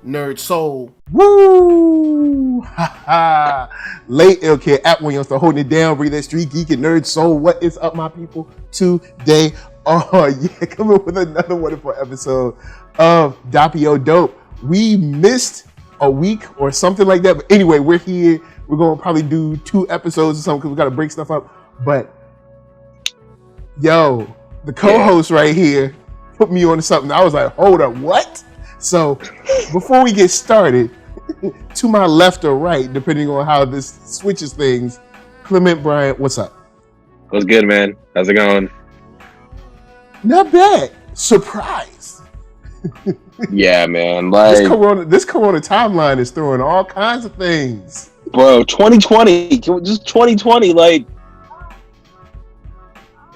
NERDSoul. Woo! Ha ha! Late LK at OneYoungsta holding it down. Read that StreetGeek and NERDSoul. What is up, my people? Today, oh yeah, coming with another wonderful episode of Doppio Dope. We missed a week or something like that, but anyway, we're here. We're gonna probably do 2 episodes or something because we gotta break stuff up. But yo, the co-host right here put me on to something. I was like, hold up, what? So before we get started, to my left or right, depending on how this switches things, Clement Bryant, what's up? What's good, man? How's it going? Not bad. Surprise. Yeah, man. Like this corona timeline is throwing all kinds of things. Bro, 2020, just 2020, like,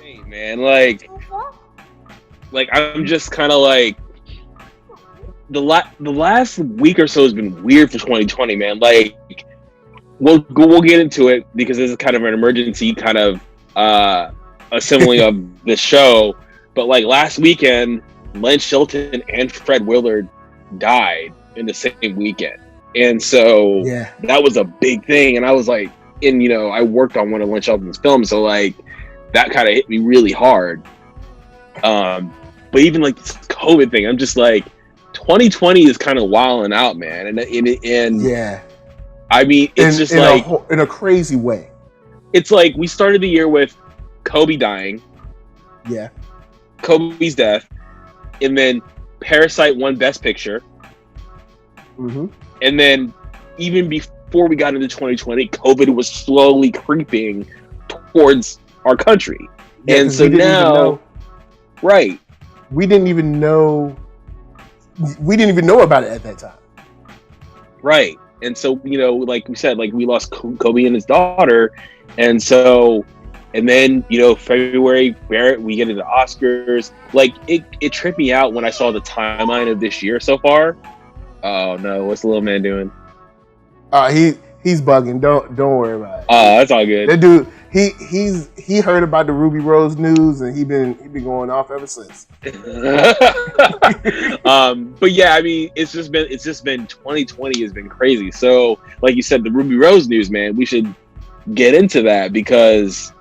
hey, man, like I'm just kind of like, the last week or so has been weird for 2020, man. Like, we'll get into it because this is kind of an emergency kind of assembling of the show. But like last weekend, Len Shelton and Fred Willard died in the same weekend, and so that was a big thing. And I was like, I worked on one of Len Shelton's films, so like that kind of hit me really hard. But even like this COVID thing, I'm just like, 2020 is kind of wilding out, man, and yeah, I mean, it's just like in a crazy way. It's like we started the year with Kobe dying, Kobe's death, and then Parasite won Best Picture, and then even before we got into 2020, COVID was slowly creeping towards our country, and so now, right, we didn't even know about it at that time. Right. And so, like we said, like we lost Kobe and his daughter. And so, and then, February, we get into Oscars. Like it tripped me out when I saw the timeline of this year so far. Oh no, what's the little man doing? He's bugging. Don't worry about it. Oh, that's all good. That dude, he heard about the Ruby Rose news and he been going off ever since. But yeah, I mean, it's just been 2020 has been crazy. So like you said, the Ruby Rose news, man, we should get into that because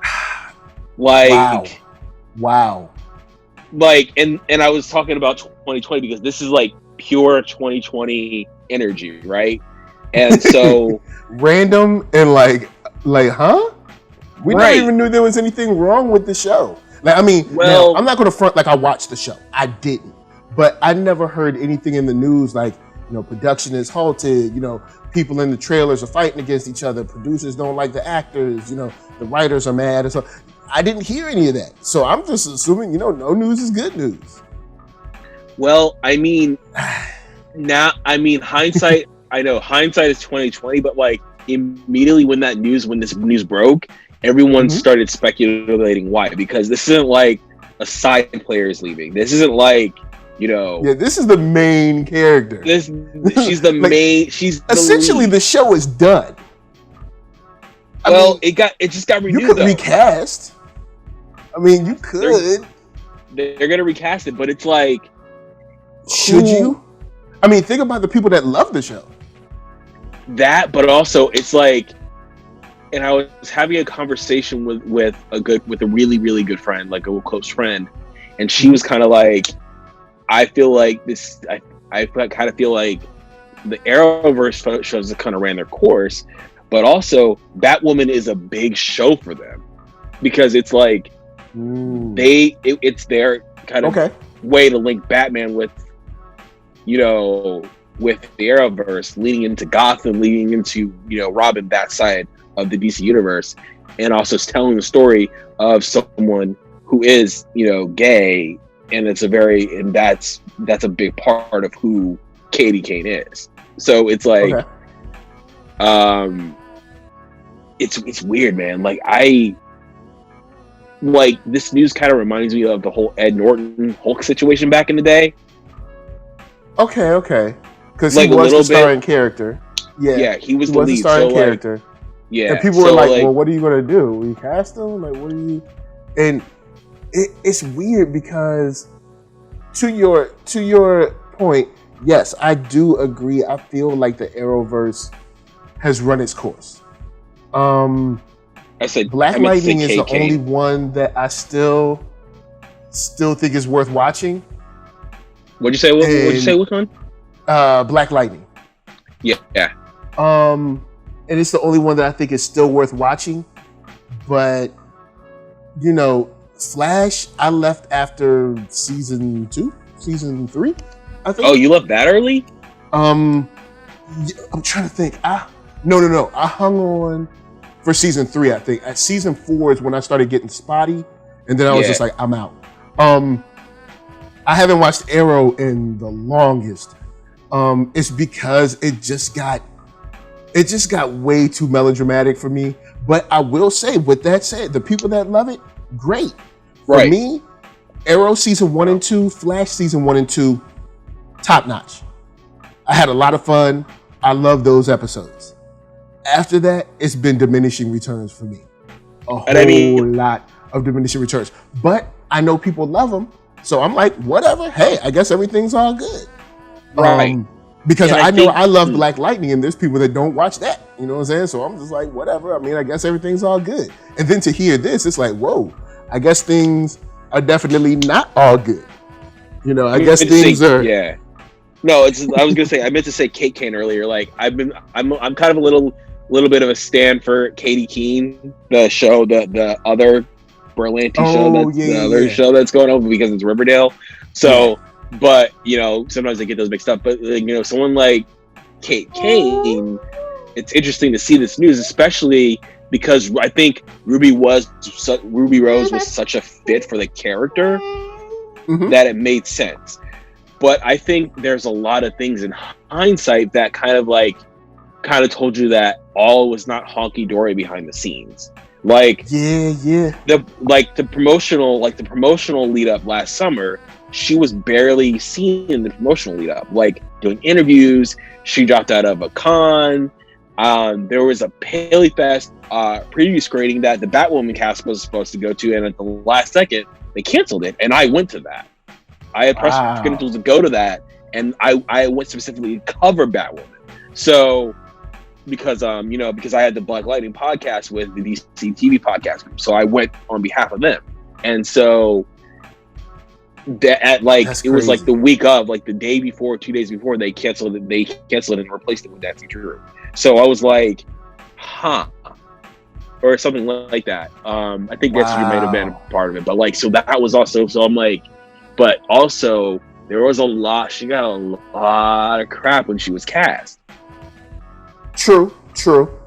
like wow. Like and I was talking about 2020 because this is like pure 2020 energy, right? And so random and like huh? We never even knew there was anything wrong with the show. Like, I mean, now, I'm not going to front like I watched the show. I didn't. But I never heard anything in the news like, production is halted. People in the trailers are fighting against each other. Producers don't like the actors. The writers are mad. And so I didn't hear any of that. So I'm just assuming, no news is good news. Well, I mean, hindsight, I know hindsight is 2020, but like immediately when this news broke, everyone started speculating why, because this isn't like a side player is leaving. This isn't like, this is the main character. She's the like, main. She's essentially the show is done. I mean, it just got renewed. You could recast. I mean, you could. They're gonna recast it, but it's like, should you? I mean, think about the people that love the show. That, but also it's like, and I was having a conversation with a really, really good friend, like a close friend, and she was kind of like, I feel like this. I kind of feel like the Arrowverse shows that kind of ran their course, but also Batwoman is a big show for them because it's like it's their kind of way to link Batman with, with the Arrowverse, leading into Gotham, leading into Robin, that side of the DC universe, and also telling the story of someone who is gay, and that's a big part of who Katie Kane is. So it's like it's weird, man. Like this news kind of reminds me of the whole Ed Norton Hulk situation back in the day. Okay, because he was the starring character. Yeah, he was the lead. Starring character. Yeah, and people were like, well, what are you going to do? Will you cast him? Like, what are you... And it's weird because to your point, yes, I do agree. I feel like the Arrowverse has run its course. Black Lightning is the only one that I still think is worth watching. What'd you say? What'd you say? Which one? Black Lightning. Yeah. And it's the only one that I think is still worth watching. But Flash, I left after season 2, season 3. I think. Oh, you left that early? I'm trying to think. No. I hung on for season 3. I think at season 4 is when I started getting spotty, and then I was just like, I'm out. I haven't watched Arrow in the longest. It's because it just got way too melodramatic for me. But I will say, with that said, the people that love it, great. For me, Arrow season 1 and 2, Flash season 1 and 2, top notch. I had a lot of fun. I love those episodes. After that, it's been diminishing returns for me. A whole lot of diminishing returns. But I know people love them, so I'm like, whatever. Hey, I guess everything's all good. Right. Because I know I love Black Lightning, and there's people that don't watch that. You know what I'm saying? So I'm just like, whatever. I mean, I guess everything's all good. And then to hear this, it's like, whoa, I guess things are definitely not all good. I guess things are. Yeah. No, I was gonna say. I meant to say Kate Kane earlier. Like I'm kind of a little bit of a stand for Katie Keene, the show, the other Berlanti show, the other show that's going on because it's Riverdale. So, but sometimes I get those mixed up. But someone like Kate Kane, it's interesting to see this news, especially because I think Ruby Rose was such a fit for the character that it made sense. But I think there's a lot of things in hindsight that kind of told you that all was not honky dory behind the scenes. The promotional lead up last summer, she was barely seen in the promotional lead up, doing interviews. She dropped out of a con. There was a Paley Fest preview screening that the Batwoman cast was supposed to go to, and at the last second they canceled it, and I went to that. I had press credentials to go to that, and I went specifically to cover Batwoman. So because I had the Black Lightning podcast with the DC TV podcast group, so I went on behalf of them. And so it was like the week of, the day before, 2 days before, they canceled it and replaced it with Dancing Drew. So I was like, or something like that. I think Dancing Drew might have been a part of it, but so that was also, so I'm like, but also there was she got a lot of crap when she was cast. True.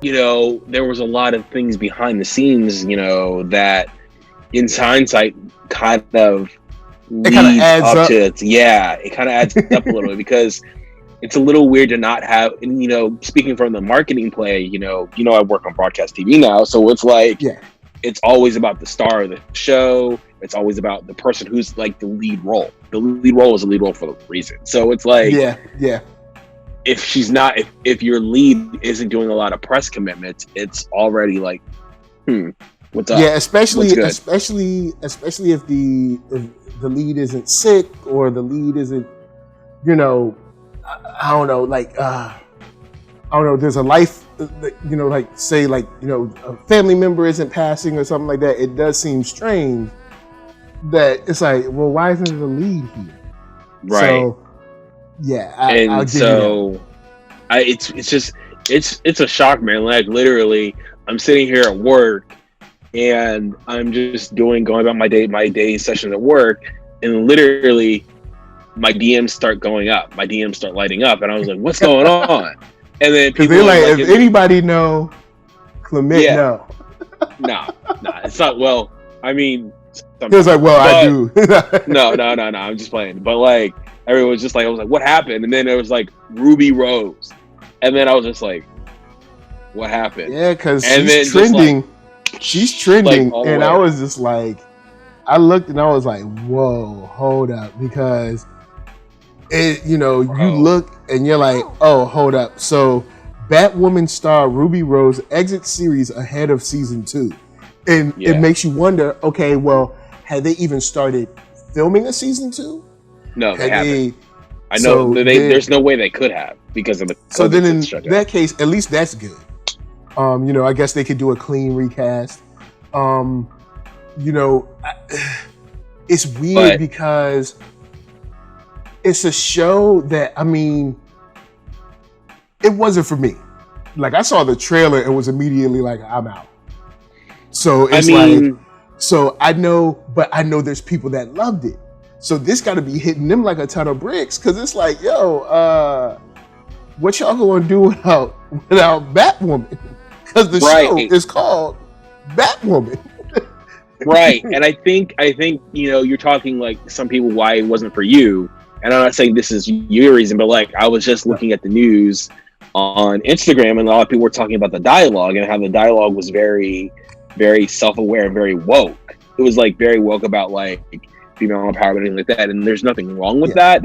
There was a lot of things behind the scenes, that in hindsight kind of adds up. It kind of adds up a little bit, because it's a little weird to not have, and speaking from the marketing play, I work on broadcast TV now, so it's it's always about the star of the show. It's always about the person who's the lead role. The lead role is a lead role for a reason. So it's if she's not, if your lead isn't doing a lot of press commitments, it's already what's up? Yeah, especially if the lead isn't sick, or the lead isn't, I don't know, there's a life, say a family member isn't passing or something like that. It does seem strange that it's like, well, why isn't it a lead here? Right. So, I'll give you that. It's a shock, man. Literally, I'm sitting here at work, and I'm just going about my day session at work, and literally my DMs start going up. My DMs start lighting up, and I was like, "What's going on?" And then people they're like, "If anybody know, Clement know." No, it's not. Well, I mean, he was like, "Well, I do." No. I'm just playing. But everyone was just I was like, "What happened?" And then it was Ruby Rose, and then I was just like, "What happened?" Yeah, because she's trending. She's trending, and I was just like, I looked and I was like, "Whoa, hold up," because you look and you're like, "Oh, hold up." So, Batwoman star Ruby Rose exits series ahead of season 2, and it makes you wonder. Okay, well, had they even started filming a season 2? No, they haven't. I know there's no way they could have because of the. So then, in that case, at least that's good. I guess they could do a clean recast. It's weird because it's a show that, it wasn't for me. Like, I saw the trailer and was immediately like, I'm out. So it's I know there's people that loved it. So this got to be hitting them like a ton of bricks, because it's like, yo, what y'all gonna do without Batwoman? Because the show is called Batwoman. Right, and I think you're talking like some people why it wasn't for you, and I'm not saying this is your reason, but like I was just looking at the news on Instagram, and a lot of people were talking about the dialogue and how the dialogue was very, very self-aware and very woke. It was like very woke about like female empowerment and like that, and there's nothing wrong with that.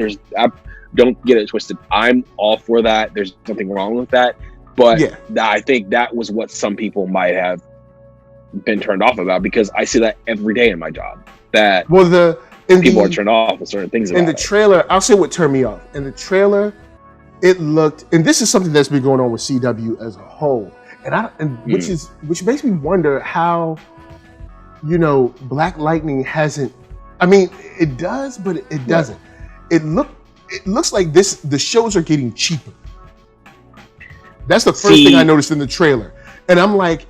Don't get it twisted. I'm all for that. There's nothing wrong with that, but I think that was what some people might have been turned off about, because I see that every day in my job. That people are turned off with certain things. In the trailer, I'll say what turned me off. In the trailer, it looked, and this is something that's been going on with CW as a whole, which makes me wonder how, Black Lightning hasn't. It does, but it doesn't. It looks like the shows are getting cheaper. That's the first thing I noticed in the trailer, and I'm like,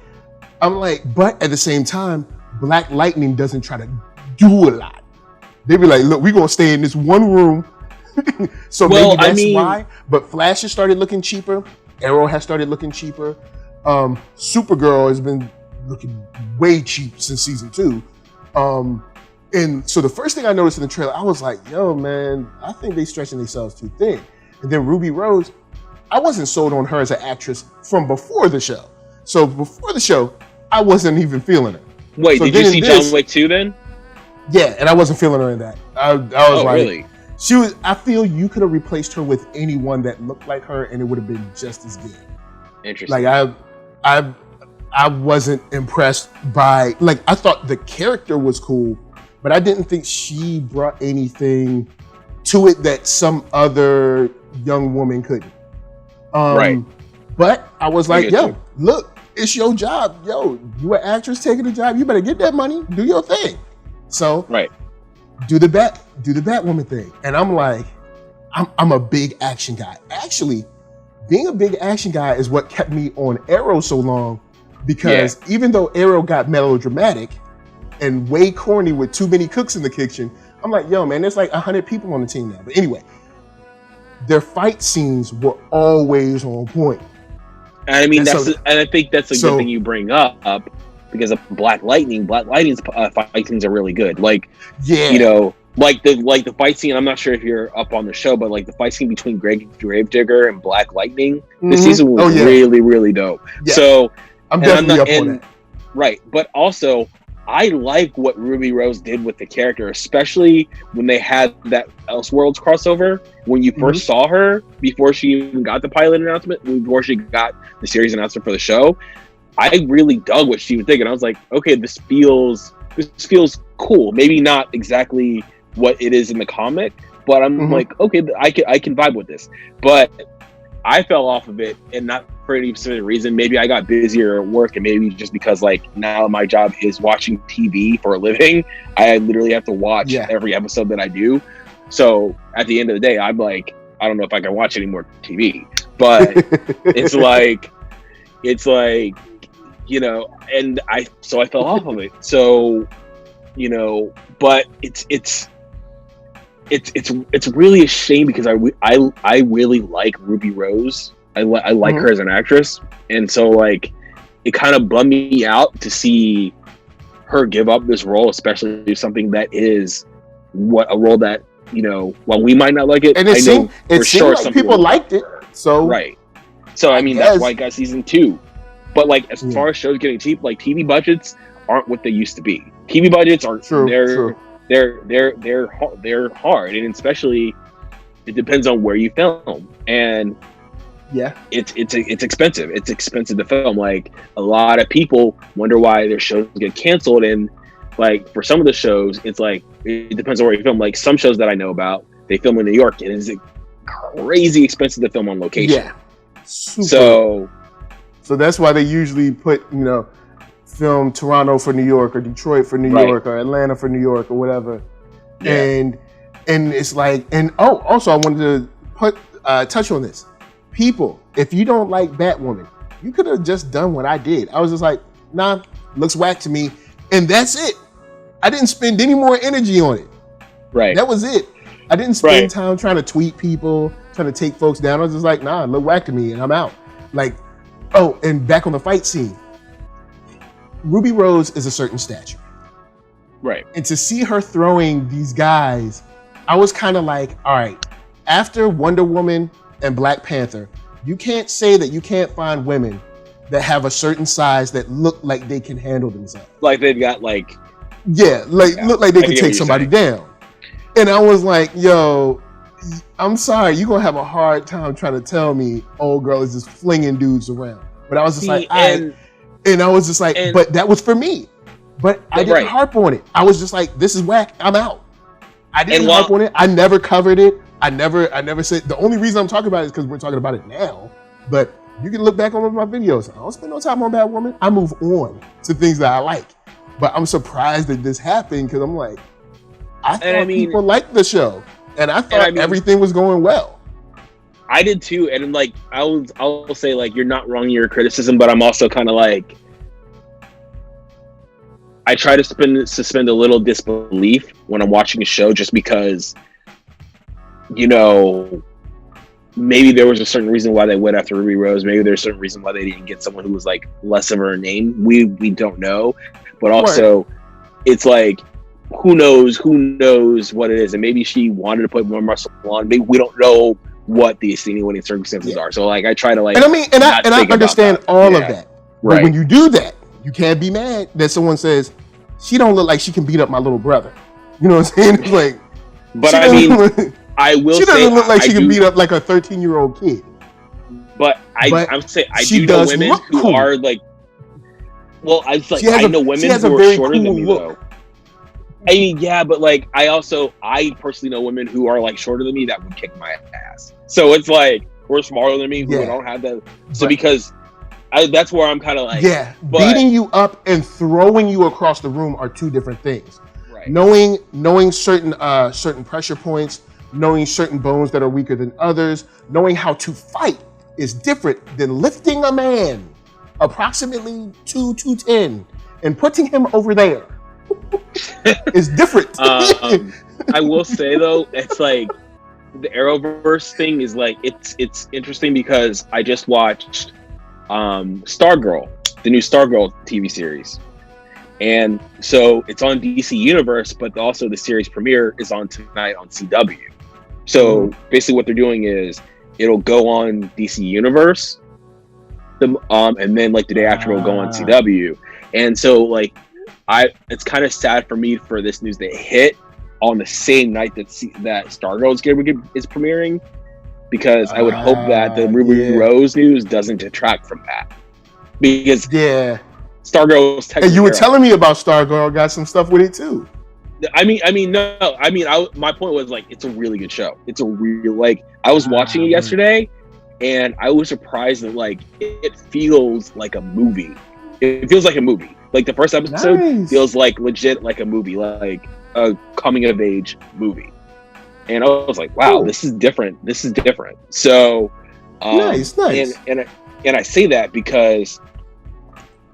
but at the same time, Black Lightning doesn't try to do a lot. They be like, look, we're gonna stay in this one room. So maybe that's why. But Flash has started looking cheaper. Arrow has started looking cheaper. Supergirl has been looking way cheap since season 2. And so the first thing I noticed in the trailer, I was like, yo, man, I think they stretching themselves too thin. And then Ruby Rose, I wasn't sold on her as an actress from before the show. So before the show, I wasn't even feeling her. Wait, did you see John Wick 2 then? Yeah, and I wasn't feeling her in that. I was like, really? I feel you could have replaced her with anyone that looked like her, and it would have been just as good. Interesting. Like I wasn't impressed by, like, I thought the character was cool, but I didn't think she brought anything to it that some other young woman couldn't. Right. But I was like, yo, look, it's your job. Yo, you an actress taking a job. You better get that money. Do your thing. So do the Batwoman thing. And I'm like, I'm a big action guy. Actually, being a big action guy is what kept me on Arrow so long, because even though Arrow got melodramatic and way corny with too many cooks in the kitchen, I'm like, yo, man, there's like 100 people on the team now. But anyway, their fight scenes were always on point. And I think that's a good thing you bring up, because of Black Lightning's fight scenes are really good. Like, like the fight scene. I'm not sure if you're up on the show, but like the fight scene between Gravedigger and Black Lightning this season was really, really dope. Yeah. So I'm definitely up on that. Right, but also I like what Ruby Rose did with the character, especially when they had that Elseworlds crossover. When you first saw her, before she even got the pilot announcement, before she got the series announcement for the show, I really dug what she was thinking. I was like, okay, this feels cool. Maybe not exactly what it is in the comic, but I'm like, okay, I can vibe with this. But I fell off of it, and not for any specific reason. Maybe I got busier at work, and maybe just because like now my job is watching TV for a living. I literally have to watch every episode that I do. So at the end of the day, I'm like, I don't know if I can watch any more TV, but it's like, and I fell off of it. So, but it's really a shame, because I really like Ruby Rose. I like her as an actress, and so like it kind of bummed me out to see her give up this role, especially something that is a role that while we might not like it, and it seemed like people liked it. So so that's why I got season 2. But like as far as shows getting cheap, like TV budgets aren't what they used to be. TV budgets are they're hard, and especially it depends on where you film, and it's expensive. It's expensive to film. Like a lot of people wonder why their shows get canceled, and like for some of the shows, it's like it depends on where you film. Like some shows that I know about, they film in New York, and it's crazy expensive to film on location. Yeah. Super. So that's why they usually put, film Toronto for New York or Detroit for New York or Atlanta for New York or whatever. Yeah. And it's like, also I wanted to touch on this. People, if you don't like Batwoman, you could have just done what I did. I was just like, nah, looks whack to me. And that's it. I didn't spend any more energy on it. Right. That was it. I didn't spend time trying to tweet people, trying to take folks down. I was just like, nah, look whack to me, and I'm out. Like, and back on the fight scene. Ruby Rose is a certain stature. Right. And to see her throwing these guys, I was kind of like, all right, after Wonder Woman and Black Panther, you can't say that you can't find women that have a certain size that look like they can handle themselves. Like they've got look like they can take somebody down. And I was like, yo, I'm sorry, you're going to have a hard time trying to tell me old girl is just flinging dudes around. But I was just but that was for me. But I didn't harp on it. I was just like, this is whack, I'm out. I didn't harp on it. I never covered it. I never said, the only reason I'm talking about it is because we're talking about it now. But you can look back on my videos. I don't spend no time on Batwoman. I move on to things that I like. But I'm surprised that this happened because I'm like, I thought people liked the show. And I thought everything was going well. I did too. And I'll say, like, you're not wrong in your criticism, but I'm also kind of like, I try to suspend a little disbelief when I'm watching a show just because, maybe there was a certain reason why they went after Ruby Rose. Maybe there's a certain reason why they didn't get someone who was like less of a name. We don't know. But also, it's like, who knows what it is. And maybe she wanted to put more muscle on. Maybe we don't know what the extenuating circumstances are. So like, I try to like, and I understand all of that. Right. But when you do that, you can't be mad that someone says, she don't look like she can beat up my little brother. You know what I'm saying? It's like, but I mean, I will say, she doesn't look like she can beat up like a 13-year-old kid. But I'm saying, I do know women who are like, well, I know women who are shorter than me though. I mean, yeah, but like, I personally know women who are like shorter than me that would kick my ass. So it's like, or smaller than me who don't have that. So because that's where I'm kind of like, beating you up and throwing you across the room are two different things. Right. Knowing certain pressure points, knowing certain bones that are weaker than others, knowing how to fight is different than lifting a man approximately 210 and putting him over there. Is different. I will say though, it's like the Arrowverse thing is like, it's interesting because I just watched Stargirl, the new Stargirl TV series, and so it's on DC Universe, but also the series premiere is on tonight on CW. So basically what they're doing is it'll go on DC Universe, and then like the day after it'll go on CW. And so like it's kind of sad for me for this news that hit on the same night that Stargirl is premiering, because I would hope that the Ruby Rose news doesn't detract from that, because Stargirl was technically. And you were telling me about Stargirl got some stuff with it too. My point was like, it's a really good show. It's a real, like, I was watching it yesterday and I was surprised that like it feels like a movie. It feels like a movie. Like the first episode feels like legit like a movie, like a coming of age movie. And I was like, wow, this is different. So nice. And I say that because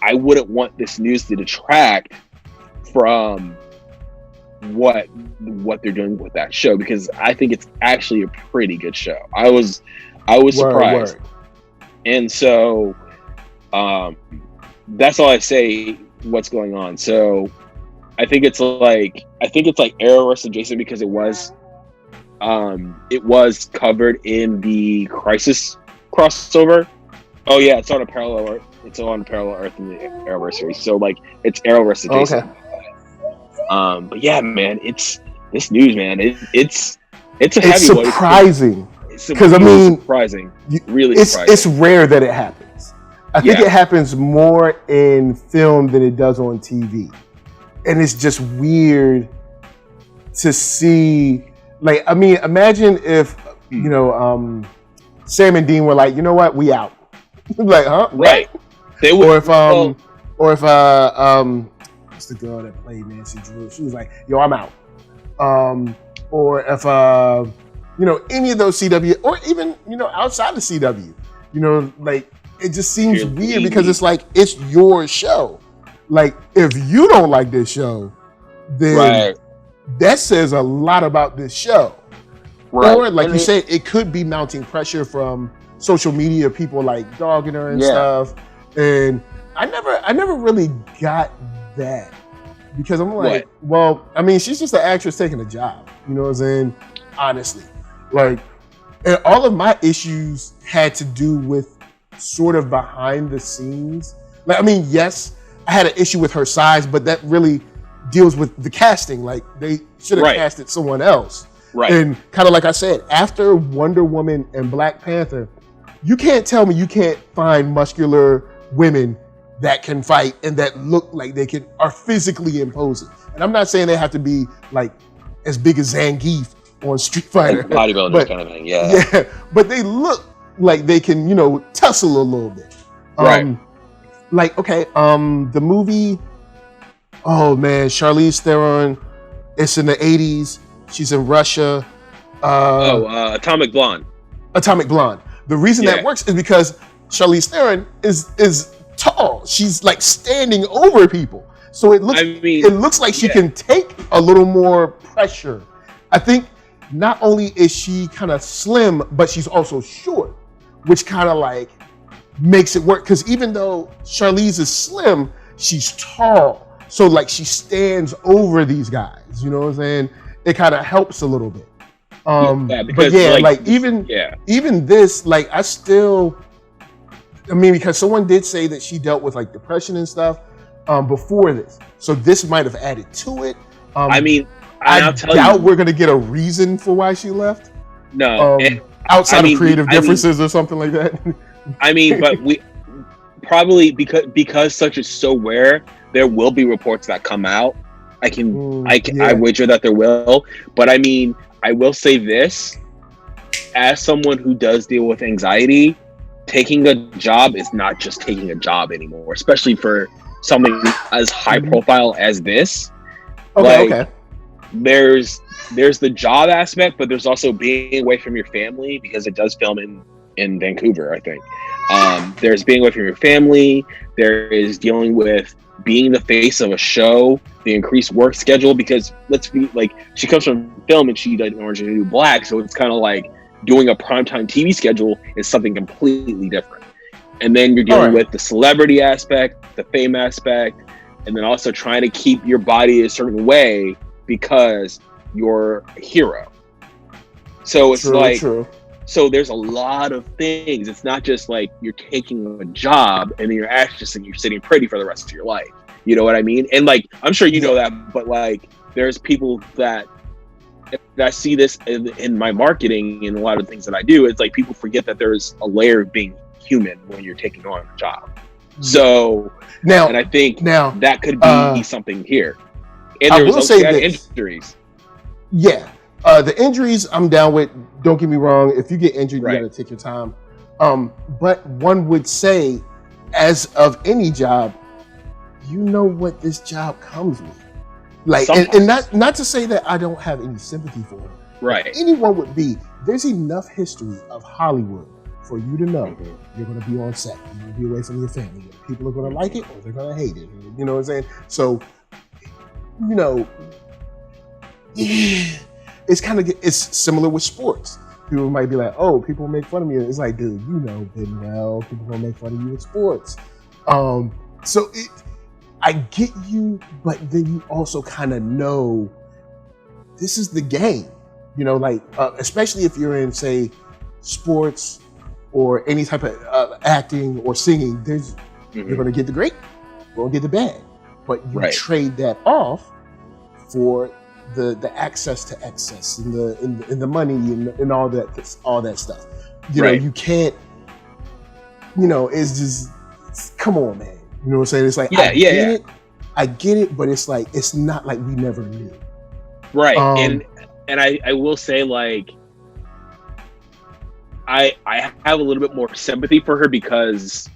I wouldn't want this news to detract from what they're doing with that show, because I think it's actually a pretty good show. I was surprised. And so that's all I say what's going on. So I think it's like Arrowverse adjacent, because it was covered in the Crisis crossover. Oh yeah, it's on a parallel Earth. It's on a parallel Earth in the Arrowverse series. So like it's Arrowverse adjacent. Okay. But yeah, man, it's this news, man. It's surprising. Because I mean, surprising. Surprising. It's rare that it happens. I think it happens more in film than it does on TV, and it's just weird to see. Like, I mean, imagine if you know, Sam and Dean were like, you know what, we out. Like, huh? Right. They would. Or if what's the girl that played Nancy Drew? She was like, yo, I'm out. Or if you know, any of those CW, or even, you know, outside of CW, you know, like, it just seems weird because it's like, it's your show. Like, if you don't like this show, then that says a lot about this show. Right. Or, like you said, it could be mounting pressure from social media, people like dogging her and stuff. And I never really got that, because I'm like, well, I mean, she's just an actress taking a job. You know what I'm saying? Honestly. Like, and all of my issues had to do with sort of behind the scenes. Like, I mean, yes, I had an issue with her size, but that really deals with the casting. Like, they should have casted someone else. Right. And kind of like I said, after Wonder Woman and Black Panther, you can't tell me you can't find muscular women that can fight and that look like they are physically imposing. And I'm not saying they have to be like as big as Zangief on Street Fighter. Like bodybuilders kind of thing, yeah. But they look like they can, you know, tussle a little bit. Like, okay, the movie, oh man, Charlize Theron, it's in the 80s. She's in Russia. Atomic Blonde. Atomic Blonde. The reason that works is because Charlize Theron is tall. She's like standing over people. So it looks like she can take a little more pressure. I think not only is she kind of slim, but she's also short, which kind of like makes it work. Because even though Charlize is slim, she's tall. So like she stands over these guys. You know what I'm saying? It kind of helps a little bit. Because even this, like I mean, because someone did say that she dealt with like depression and stuff before this. So this might have added to it. I mean, I doubt we're going to get a reason for why she left. No. Outside of creative differences or something like that. I mean, but we probably, because such is so rare, there will be reports that come out. I wager that there will. But I mean, I will say this, as someone who does deal with anxiety, taking a job is not just taking a job anymore, especially for something as high profile as this. Okay. There's the job aspect, but there's also being away from your family, because it does film in Vancouver, I think. There's being away from your family. There is dealing with being the face of a show, the increased work schedule, because let's be like, she comes from film and she did Orange is the New Black, so it's kind of like doing a primetime TV schedule is something completely different. And then you're dealing with the celebrity aspect, the fame aspect, and then also trying to keep your body a certain way because you're a hero. So it's so there's a lot of things. It's not just like you're taking a job and then you're actress and you're sitting pretty for the rest of your life. You know what I mean? And like, I'm sure you know that, but like, there's people that I see this in my marketing and a lot of things that I do. It's like people forget that there's a layer of being human when you're taking on a job. So now, and I think that could be something here. And I will say this. Injuries. Yeah. The injuries I'm down with. Don't get me wrong. If you get injured, you got to take your time. But one would say, as of any job, you know what this job comes with. Like, and not to say that I don't have any sympathy for it. Right. Anyone would be. There's enough history of Hollywood for you to know you're going to be on set. You're going to be away from your family. People are going to like it or they're going to hate it. You know what I'm saying? So, you know, it's similar with sports. People might be like, oh, people make fun of me. It's like, dude, you know good well people gonna make fun of you in sports. So I get you, but then you also kind of know this is the game. You know, like especially if you're in, say, sports or any type of acting or singing. You're gonna get the great, you're gonna get the bad, but you trade that off for the access to excess and the money and all that stuff. You know, you can't. You know, it's come on, man. You know what I'm saying? It's like I get it, but it's like it's not like we never knew. Right, and I will say, like, I have a little bit more sympathy for her because,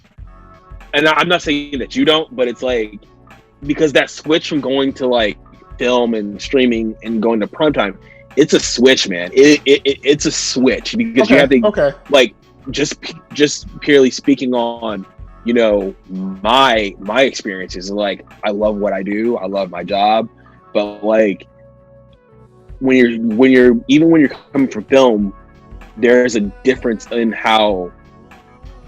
and I'm not saying that you don't, but it's like, because that switch from going to like film and streaming and going to primetime, it's a switch, man. It's a switch because you have to like just purely speaking on, you know, my experiences. Like, I love what I do, I love my job, but like when you're coming from film, there's a difference in how,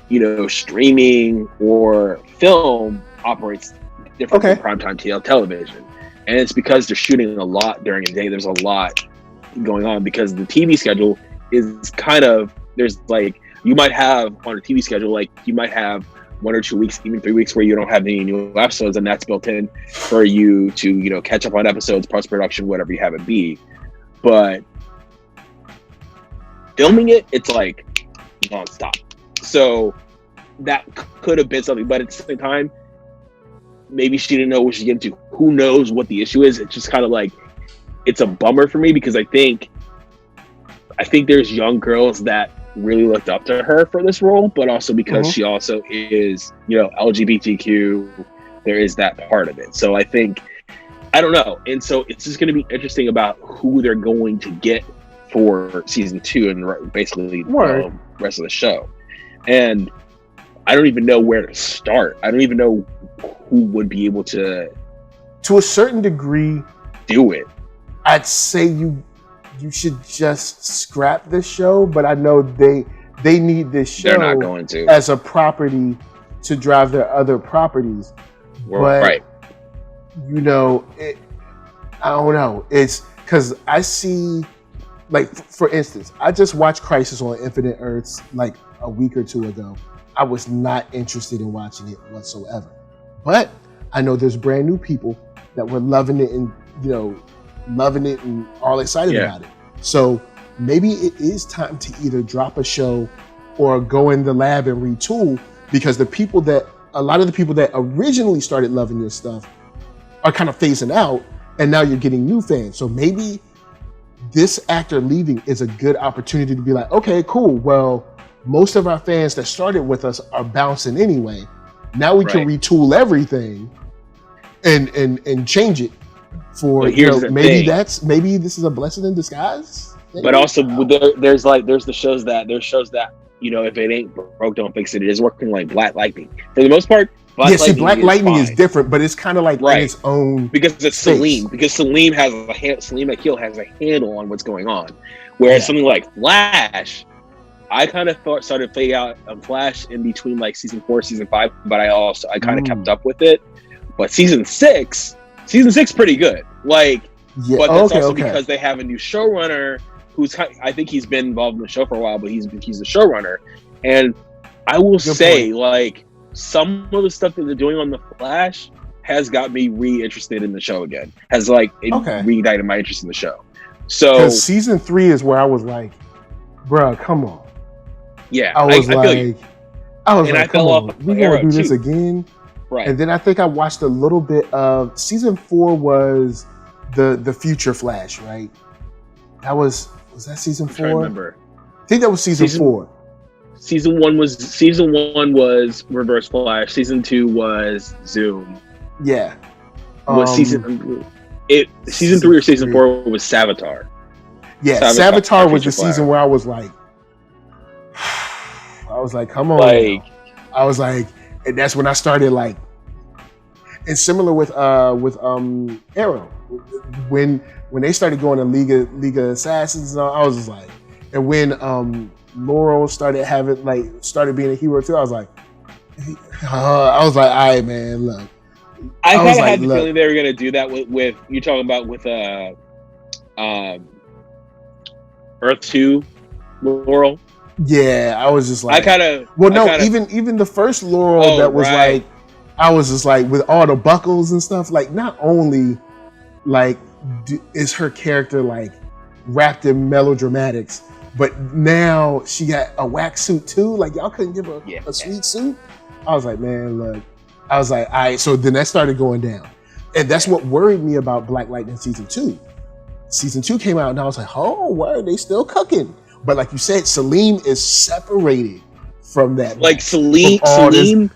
you know, streaming or film operates different from primetime television. And it's because they're shooting a lot during the day. There's a lot going on because the TV schedule is kind of, there's like, you might have on a TV schedule, like you might have 1 or 2 weeks, even 3 weeks where you don't have any new episodes, and that's built in for you to, you know, catch up on episodes, post-production, whatever you have it be. But filming it, it's like nonstop. So that could have been something, but at the same time, maybe she didn't know what she's getting to. Who knows what the issue is? It's just kind of like, it's a bummer for me because I think there's young girls that really looked up to her for this role, but also because she also is, you know, LGBTQ, there is that part of it. So I think, I don't know. And so it's just going to be interesting about who they're going to get for season 2 and basically the rest of the show. And I don't even know where to start. I don't even know who would be able to a certain degree, do it. I'd say you should just scrap this show, but I know they need this show. They're not going to, as a property to drive their other properties. But, you know, I don't know. It's because I see, like, for instance, I just watched Crisis on Infinite Earths like a week or 2 ago. I was not interested in watching it whatsoever. But I know there's brand new people that were loving it and, you know, loving it and all excited about it. So maybe it is time to either drop a show or go in the lab and retool, because a lot of the people that originally started loving your stuff are kind of phasing out, and now you're getting new fans. So maybe this actor leaving is a good opportunity to be like, okay, cool. Well, most of our fans that started with us are bouncing anyway. Now we can retool everything and change it for, you know, maybe this is a blessing in disguise. Maybe. But also there's the shows that, you know, if it ain't broke, don't fix it. It is working, like Black Lightning. For the most part, Black Lightning is different, but it's kind of like in its own, because it's Celine. Because Celine McKeel has a handle on what's going on. Whereas something like Flash, I kind of started fading out on Flash in between like season 4, season 5, but I kind of kept up with it. But season 6, pretty good. Like, but that's also because they have a new showrunner who's, I think he's been involved in the show for a while, but he's the showrunner. And I will say, like, some of the stuff that they're doing on the Flash has got me re-interested in the show again. Has like reignited my interest in the show. So season 3 is where I was like, bruh, come on. Yeah, I was like, come on, we gonna do this again? Right. And then I think I watched a little bit of season 4 was the Future Flash, right? That was that season 4? I remember. I think that was season 4. Season one was Reverse Flash. Season 2 was Zoom. Yeah. Season 3 or season 4 was Savitar. Yeah, Savitar was the season where I was like, come on. Like, I was like, and that's when I started like, and similar with Arrow, when they started going to League of Assassins and all, I was just like, and when Laurel started being a hero too, I was like, all right, man, look. I kind of had the feeling they were gonna do that with you're talking about with Earth 2 Laurel. Yeah, I was just like, even the first Laurel that was like, I was just like, with all the buckles and stuff, like, not only like is her character like wrapped in melodramatics, but now she got a wax suit too. Like, y'all couldn't give her a sweet suit. I was like, man, look. I was like, all right. So then that started going down, and that's what worried me about Black Lightning season 2. Season 2 came out, and I was like, oh, why are they still cooking? But like you said, Celine is separated from that. Like Celine,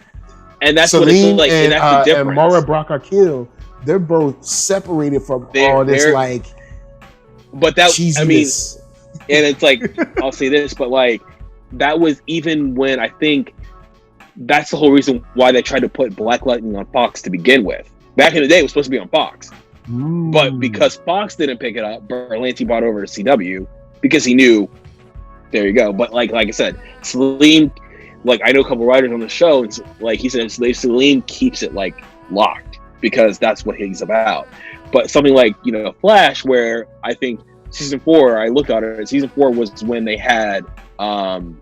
and that's what it's like, and that's the difference. And Mara Brock-Akil, they're both separated from all this like. But that cheesiness. I mean, and it's like I'll say this, but like that was even when I think that's the whole reason why they tried to put Black Lightning on Fox to begin with. Back in the day, it was supposed to be on Fox, but because Fox didn't pick it up, Berlanti brought over to CW because he knew. There you go. But like I said, Celine. Like I know a couple writers on the show, and like he said, Celine keeps it like locked because that's what he's about. But something like Flash, where I think season 4, I looked at it. Season 4 was when they had Neil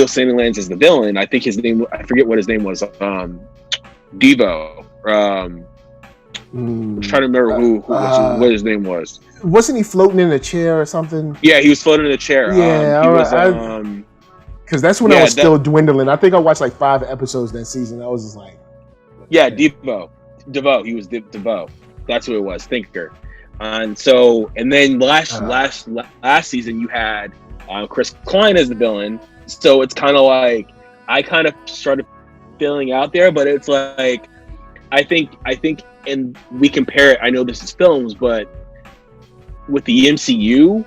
Sandilands as the villain. I think his name, I forget what his name was. Devo. I'm trying to remember what his name was. Wasn't he floating in a chair or something? Yeah, he was floating in a chair. Yeah, he was. Because that's when I was still dwindling. I think I watched like 5 episodes that season. I was just like, yeah, Devo. He was Devo. That's who it was. Thinker. And then last season you had Chris Klein as the villain. So it's kind of like I kind of started filling out there, but it's like I think, and we compare it. I know this is films, but with the MCU,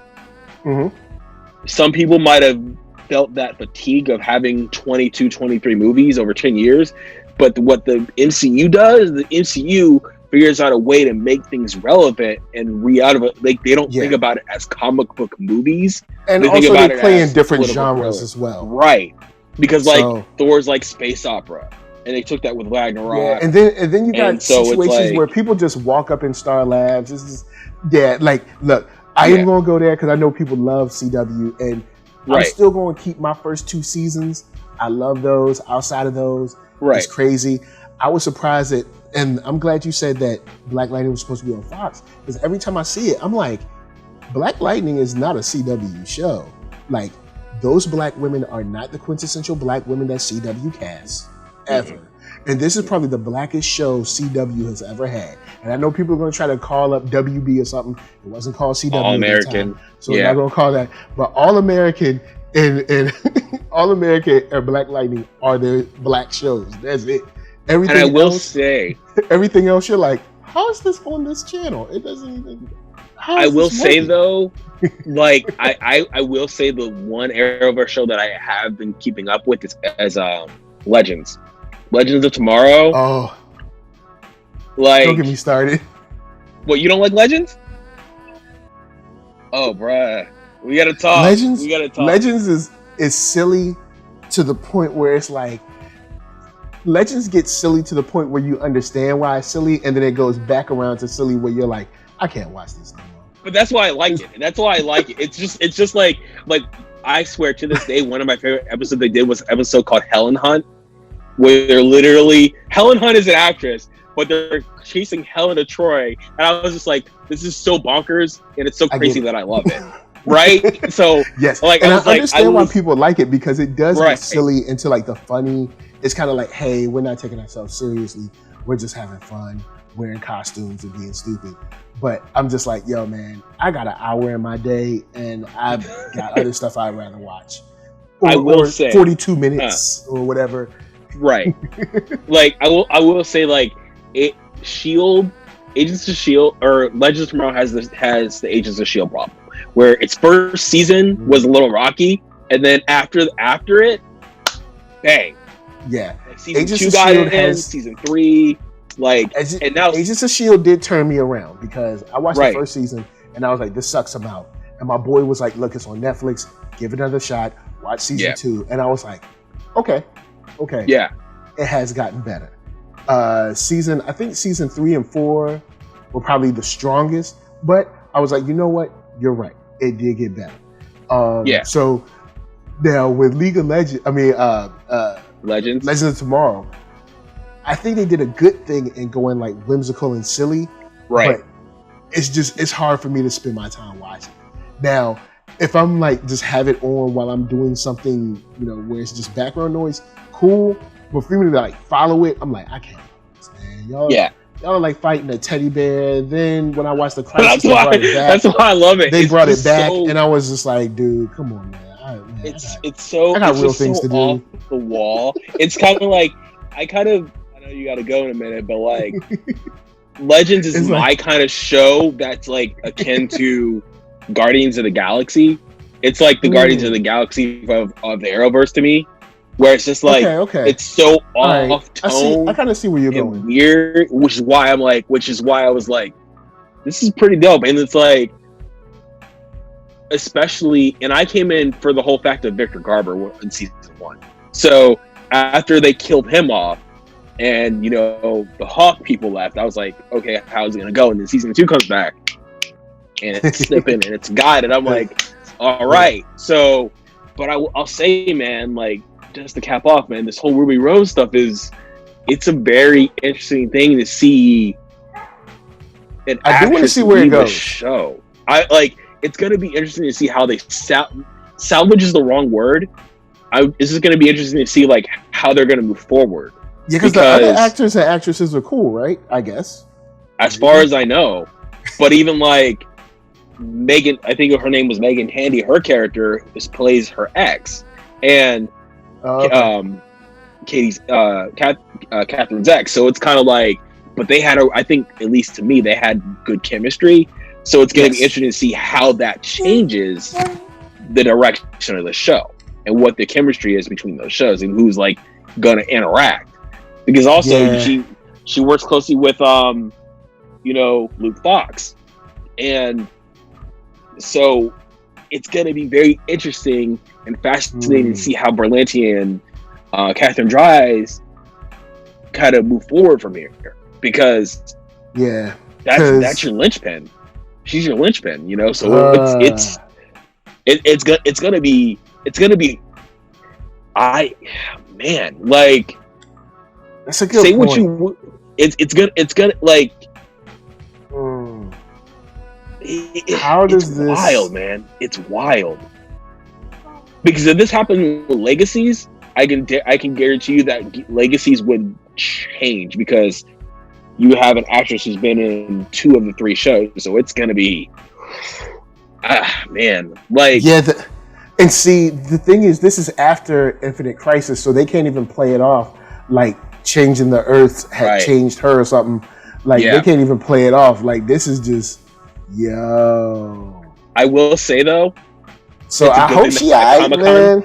some people might have felt that fatigue of having 22, 23 movies over 10 years. But what the MCU does, the MCU figures out a way to make things relevant and out of it. Like they don't think about it as comic book movies. And also they play in different genres as well. Right. Because like Thor's like space opera. And they took that with Ragnarok. Yeah, and then you got situations where people just walk up in Star Labs. This is look, I ain't gonna go there because I know people love CW, and I'm still gonna keep my first 2 seasons. I love those. Outside of those, it's crazy. I was surprised that, and I'm glad you said that Black Lightning was supposed to be on Fox, because every time I see it, I'm like, Black Lightning is not a CW show. Like, those black women are not the quintessential black women that CW casts, ever. And this is probably the blackest show CW has ever had. And I know people are going to try to call up WB or something. It wasn't called CW. All American. So we're not going to call that. But All American and All American and Black Lightning are the black shows. That's it. Everything and I will say, everything else, you're like, how is this on this channel? It doesn't even. I will say though, like I will say the one Arrowverse show that I have been keeping up with is as Legends of Tomorrow. Oh, like don't get me started. What, you don't like Legends? Oh, bruh, we gotta talk. Legends is silly to the point where it's like, Legends gets silly to the point where you understand why it's silly, and then it goes back around to silly where you're like, I can't watch this anymore. But that's why I like it. That's why I like it. It's just like I swear to this day, one of my favorite episodes they did was an episode called Helen Hunt, where they're literally, Helen Hunt is an actress, but they're chasing Helen of Troy, and I was just like, this is so bonkers, and it's so crazy that I love it. Right? So yes, like, and I understand why people like it, because it does get silly into like the funny. It's kind of like, hey, we're not taking ourselves seriously. We're just having fun, wearing costumes and being stupid. But I'm just like, yo, man, I got an hour in my day, and I've got other stuff I'd rather watch. I will say 42 minutes or whatever. Right. Like I will say, like, Agents of Shield or Legends of Tomorrow has the Agents of Shield problem, where its first season was a little rocky, and then after it, bang. Yeah. Like season 2 got in, season 3. And now Agents of Shield did turn me around, because I watched the first season and I was like, this sucks about. And my boy was like, look, it's on Netflix, give it another shot, watch season 2. And I was like, okay. Yeah. It has gotten better. I think season 3 and 4 were probably the strongest, but I was like, you know what? You're right. It did get better. So now with League of Legends, Legends of Tomorrow, I think they did a good thing in going like whimsical and silly. Right. But it's hard for me to spend my time watching. Now, if I'm like just have it on while I'm doing something, where it's just background noise, cool. But for me to like follow it, I'm like, I can't follow this, man. y'all are like fighting a teddy bear. Then when I watched the Crisis, that's why I love it. They brought it back, and I was just like, dude, come on, man. I got real things to do. Off the wall. It's kind of like I know you got to go in a minute, but like Legends is my kind of show that's like akin to Guardians of the Galaxy. It's like the Guardians of the Galaxy of the Arrowverse to me, where it's just like it's so off tone. I kind of see where you're going. Weird, which is why I was like, this is pretty dope, and it's like. Especially, and I came in for the whole fact of Victor Garber in season 1. So after they killed him off, and the Hawk people left, I was like, okay, how's it gonna go? And then season 2 comes back, and it's snipping and it's guided. I'm like, all right. So, but I'll say, man, like just to cap off, man, this whole Ruby Rose stuff it's a very interesting thing to see. I do want to see where it goes. Show it's going to be interesting to see how they salvage is the wrong word. This is going to be interesting to see like how they're going to move forward. Yeah, because the other actors and actresses are cool, right? I guess. As far as I know, but even like Megan, I think her name was Megan Handy. Her character plays her ex, and Katie's Catherine's ex. So it's kind of like, but they had I think at least to me they had good chemistry. So it's going to be interesting to see how that changes the direction of the show and what the chemistry is between those shows and who's like going to interact. Because also she works closely with Luke Fox, and so it's going to be very interesting and fascinating to see how Berlanti and Catherine Dries kind of move forward from here, because that's your linchpin. She's your linchpin, So it's gonna be like that's a good say point. What you it's gonna like how does this wild, man? It's wild because if this happened with Legacies, I can guarantee you that Legacies would change because you have an actress who's been in 2 of the 3 shows, so it's gonna be, man, like and see the thing is, this is after Infinite Crisis, so they can't even play it off like changing the Earth had changed her or something. Like they can't even play it off. Like this is just I will say though, so I hope she man.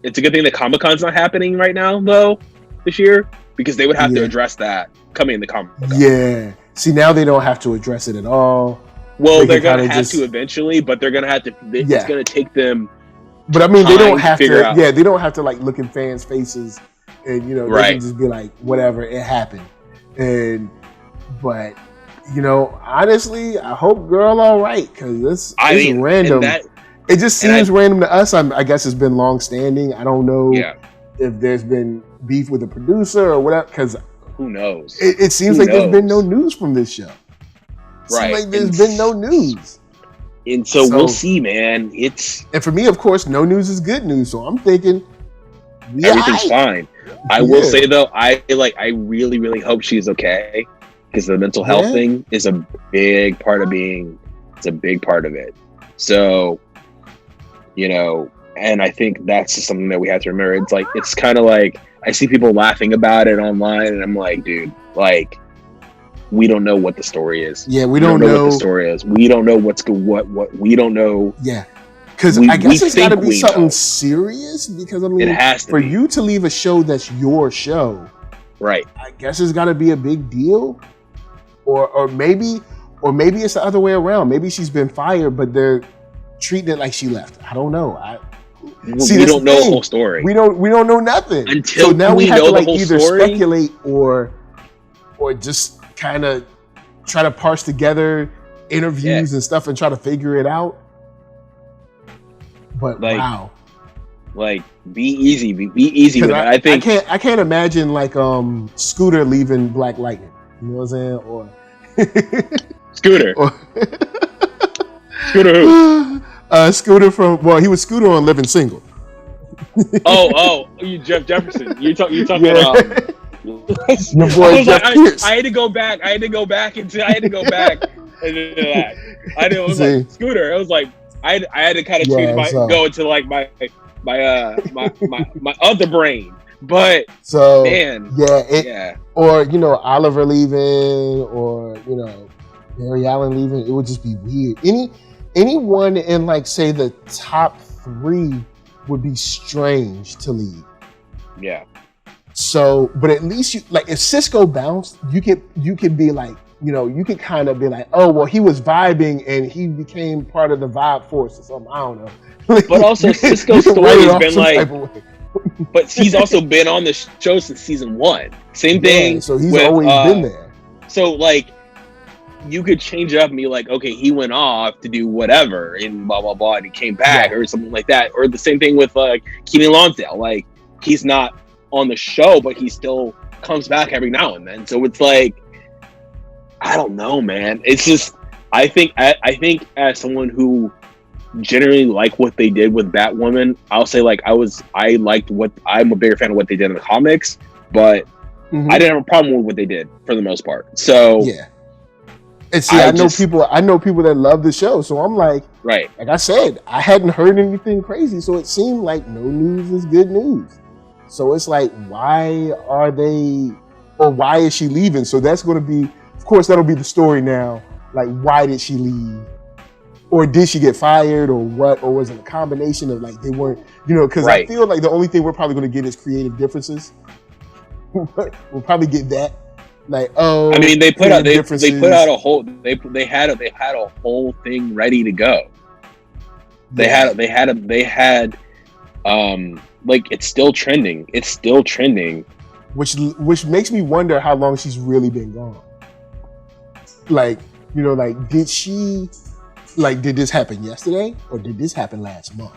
It's a good thing that Comic-Con's not happening right now though this year, because they would have to address that coming in the Comic-Con. Yeah. See, now they don't have to address it at all. Well, they're going to have to eventually, but they're going to have to. It's going to take them. But I mean, they don't have to. Yeah, they don't have to like look in fans' faces, and they can just be like, whatever, it happened. But honestly, I hope girl all right, because this is random. It just seems random to us. I guess it's been long standing. I don't know if there's been beef with the producer or whatever, because. Who knows? It seems like there's been no news from this show. Seems like there's been no news. And so we'll see, man. And for me, of course, no news is good news. So I'm thinking everything's fine. I will say though, I really, really hope she's okay, because the mental health thing is a big part of it's a big part of it. So, and I think that's just something that we have to remember. It's like, it's kind of like, I see people laughing about it online, and I'm like, dude, like, we don't know what the story is. Yeah, we don't know what the story is. We don't know what we don't know. Yeah, because I guess it's got to be something serious. Because I mean, it has to for you to leave a show that's your show, right? I guess it's got to be a big deal, or maybe it's the other way around. Maybe she's been fired, but they're treating it like she left. I don't know. We don't know the whole story. We don't know nothing until so now we have know to like the whole either story? Speculate or just kind of try to parse together interviews and stuff and try to figure it out. But wow, like be easy with it. I think I can't imagine like Scooter leaving Black Lightning. You know what I'm saying? Or Scooter. Scooter who? Scooter he was Scooter on Living Single. you Jeff Jefferson. You're talking about Your boy Jeff Pierce. I had to go back. I had to go back and I was like Scooter. It was like I had to kind of change go into like my other brain. But so man, or Oliver leaving, or Barry Allen leaving. It would just be weird. Anyone in like say the top 3 would be strange to leave. Yeah. So, but at least if Cisco bounced, you could be like, you could kind of be like, oh, well, he was vibing and he became part of the vibe force or something. I don't know. But also Cisco's story has been like, but he's also been on the show since season 1. Same thing. So he's always been there. So like, you could change it up and be like, okay, he went off to do whatever and blah, blah, blah, and he came back or something like that. Or the same thing with like Keenan Lonsdale. Like, he's not on the show, but he still comes back every now and then. So it's like, I don't know, man. It's just, I think as someone who generally liked what they did with Batwoman, I'll say like I'm a bigger fan of what they did in the comics, but I didn't have a problem with what they did for the most part. So yeah. And see, I know people that love the show, so I'm like, right. Like I said, I hadn't heard anything crazy, so it seemed like no news is good news. So it's like, why is she leaving? So that's going to be, of course, that'll be the story now. Like, why did she leave? Or did she get fired, or what? Or was it a combination of like they weren't, because I feel like the only thing we're probably going to get is creative differences. We'll probably get that. Like, I mean, they put out a whole they had a whole thing ready to go. They had like, it's still trending. Which makes me wonder how long she's really been gone. Like, like, did this happen yesterday, or did this happen last month?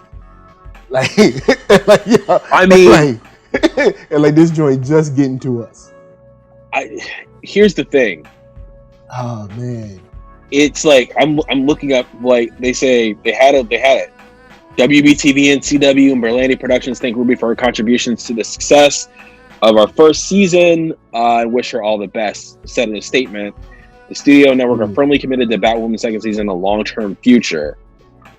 Like, I mean, and like this joint just getting to us. Here's the thing. Oh man, it's like I'm looking up, like they say they had it. WBTV and CW and Berlanti Productions thank Ruby for her contributions to the success of our first season. I wish her all the best, said in a statement. The studio network are firmly committed to Batwoman's second season, a long-term future.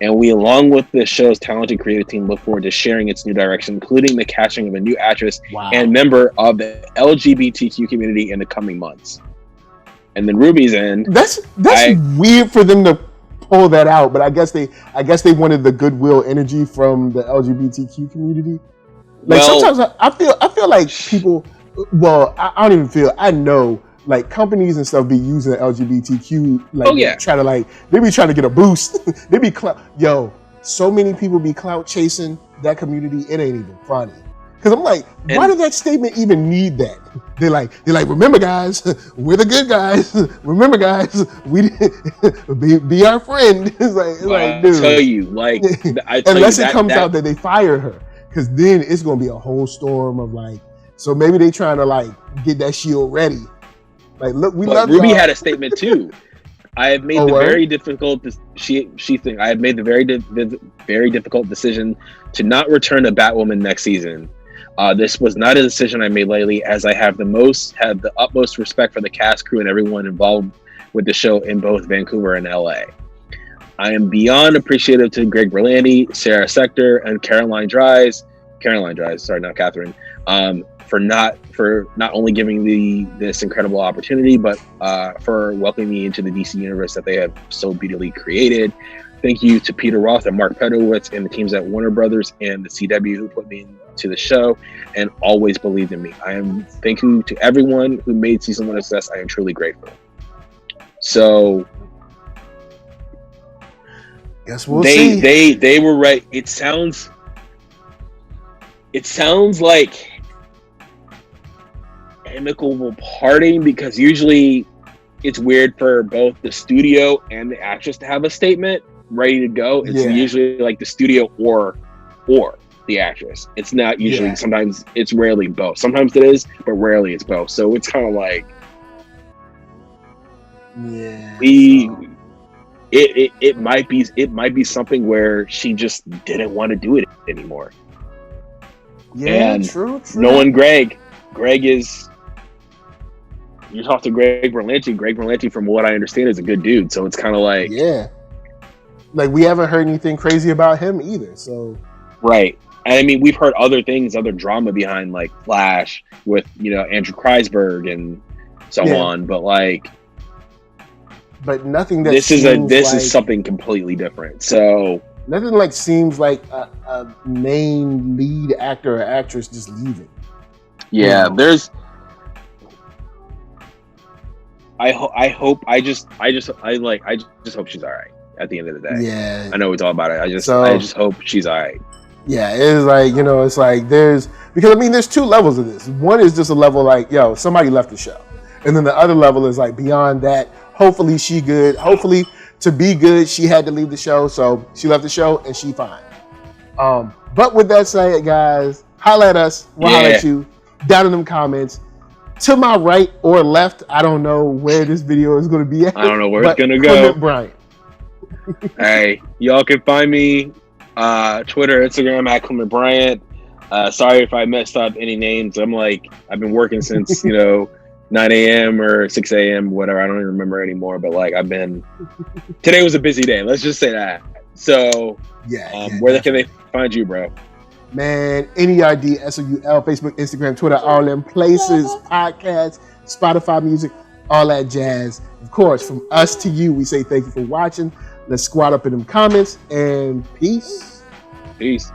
And we, along with the show's talented creative team, look forward to sharing its new direction, including the casting of a new actress and member of the LGBTQ community in the coming months. And then Ruby's end. That's weird for them to pull that out, but I guess they wanted the goodwill energy from the LGBTQ community. Like, sometimes I feel like people. Well, I don't even feel. I know. Like, companies and stuff be using LGBTQ, like, try to, like, they be trying to get a boost. They be so many people be clout chasing that community. It ain't even funny. Because I'm like, why did that statement even need that? They're like, remember guys, we're the good guys. Remember guys, we be our friend. It's like, dude. I tell you, like, unless it comes out that they fired her, because then it's gonna be a whole storm of like. So maybe they trying to like get that shield ready. Like, look, love Ruby y'all. had a statement too. I have made very difficult. I have made the very difficult decision to not return to Batwoman next season. This was not a decision I made lightly, as I have the utmost respect for the cast, crew, and everyone involved with the show in both Vancouver and LA. I am beyond appreciative to Greg Berlanti, Sarah Sector, and Caroline Dries. Sorry, not Catherine. For not only giving this incredible opportunity, but for welcoming me into the DC universe that they have so beautifully created. Thank you to Peter Roth and Mark Pedowitz and the teams at Warner Brothers and the CW who put me into the show and always believed in me. Thank you to everyone who made season 1 a success. I am truly grateful. So, guess we'll see. They were right. It sounds like amicable parting, because usually it's weird for both the studio and the actress to have a statement ready to go. It's usually like the studio or the actress. It's not usually. Sometimes it's rarely both. Sometimes it is, but rarely it's both. So it's kind of like it might be something where she just didn't want to do it anymore. Yeah, and true. Knowing Greg is you talk to Greg Berlanti. Greg Berlanti, from what I understand, is a good dude. So it's kind of like, yeah, like we haven't heard anything crazy about him either. So right. And I mean, we've heard other things, other drama behind like Flash with, you know, Andrew Kreisberg and so on. But like, but nothing that this is something completely different. So nothing like seems like a main lead actor or actress just leaving. Yeah, you know? There's. I just hope she's all right at the end of the day. Yeah, I know it's all about it. I just hope she's all right. Yeah, it's like, you know, it's like there's two levels of this. One is just a level like, yo, somebody left the show. And then the other level is like beyond that, hopefully she good. Hopefully to be good, she had to leave the show. So she left the show and she fine. But with that said, guys, holla at us. We'll holla at you down in them comments. To my right or left, I don't know where this video is going to be at. I don't know where it's going to go. Clement Bryant. Hey, y'all can find me Twitter, Instagram at Clement Bryant. Sorry if I messed up any names. I've been working since 9 a.m. or 6 a.m. whatever. I don't even remember anymore. But like today was a busy day. Let's just say that. So where can they find you, bro? Man, NERDSoul, Facebook, Instagram, Twitter, all them places, podcasts, Spotify music, all that jazz. Of course, from us to you, we say thank you for watching. Let's squat up in them comments and peace. Peace.